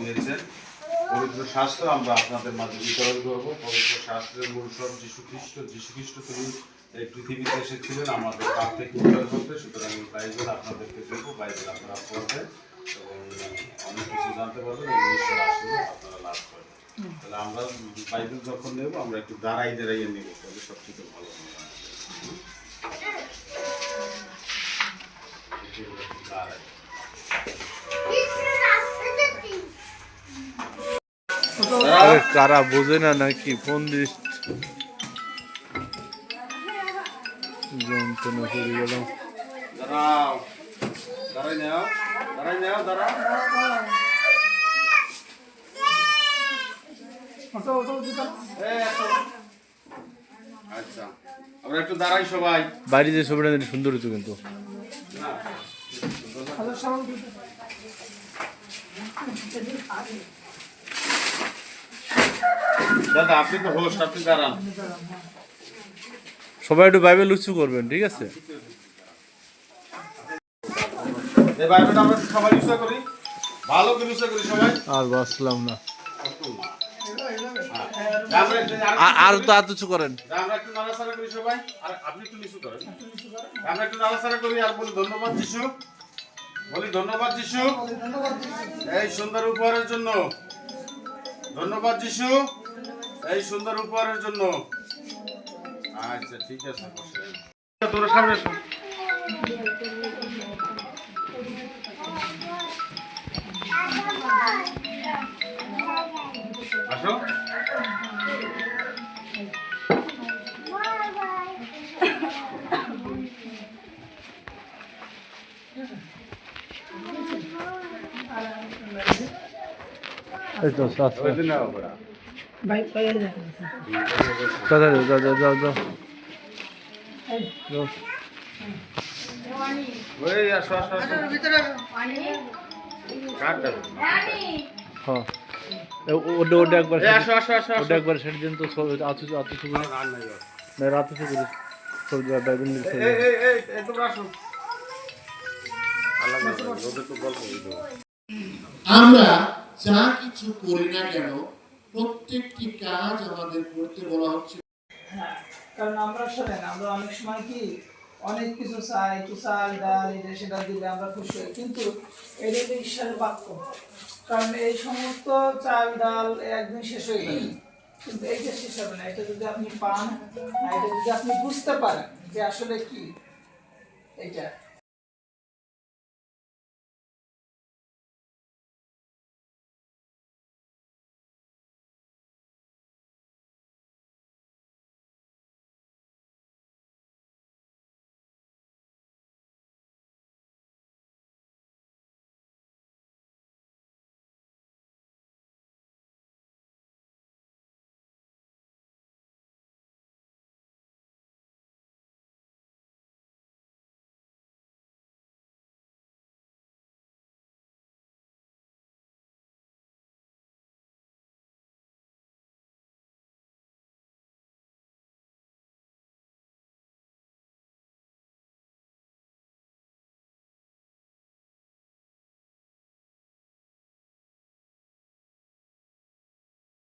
দিয়েছেন। পবিত্র শাস্ত্র আমরা আপনাদের মাঝে বিতরণ করব। পবিত্র শাস্ত্রের মূল সব যীশু খ্রিস্ট তিনি এই পৃথিবীতে এসেছিলেন আমাদের পাপ থেকে উদ্ধার করতে। সুতরাং এই বাইবেল আপনাদেরকে দেব, বাইবেল আপনারা পড়বেন এবং অনেক কিছু জানতে পারবেন এবং ঈশ্বর আশীর্বাদ আপনারা লাভ করবেন। তাহলে আমরা বাইবেল যখন নেব আমরা একটু দাঁড়াইয়ে নেব, তাহলে সবচেয়ে ভালো হবে। কারা বোঝে না নাকি ফোন দিস যন্ত্রণা করে গেল। দাঁড়াও, দাঁড়াও। আচ্ছা, আমরা একটু দাঁড়াই সবাই। বাইরে যে ছবিটা সুন্দর হতো কিন্তু। দাদা আপনি তো হোস্ট, আপনি দাঁড়ান। সবাই একটু বাইবেল উঁচু করবেন, ঠিক আছে? এই বাইবেলটা আমরা সবাই ইউজ করি, ভালো করে ইউজ করি সবাই। আর বাসলাম না, আর তো আর কিছু করেন। আমরা একটু নাড়াচাড়া করি সবাই, আর আপনি একটু নিচু করেন। আমরা একটু নাড়াচাড়া করি আর বলি ধন্যবাদ যিশু, বলি ধন্যবাদ যিশু এই সুন্দর উপহারের জন্য। ধন্যবাদ যিশু এই সুন্দর উপহারের জন্য। আচ্ছা ঠিক আছে, তোর সামনে এসো। আসো। এই তো ওইদিন না বড়া ভাই কইয়া যায় যাও। ওই আসো ভিতরে কাট দাও। হ্যাঁ, ওটা একবার আসো ওটা একবার সেট দিন তো। আতু ছবি আর নাই না, রাতু ছবি ছবি বাইবেল লিখে। এই তোমরা আসো। আল্লাহ রোদে তো গল্প হইতো। আমরা যা কিছু করি না কেন প্রত্যেকটি কাজ আমাদের করতে বলা হচ্ছে। হ্যাঁ, কারণ আমরা শোনেন আমরা অনেক সময় কি অনেক কিছু চাই, একটু চাল ডাল এটা সেটা দিলে আমরা খুশি হই, কিন্তু এটা তো ঈশ্বরের বাক্য। কারণ এই সমস্ত চাল ডাল একদিন শেষ হয়ে যাবে, কিন্তু এইটা শেষ হবে না। এটা যদি আপনি পান, এটা যদি আপনি বুঝতে পারেন যে আসলে কি এটা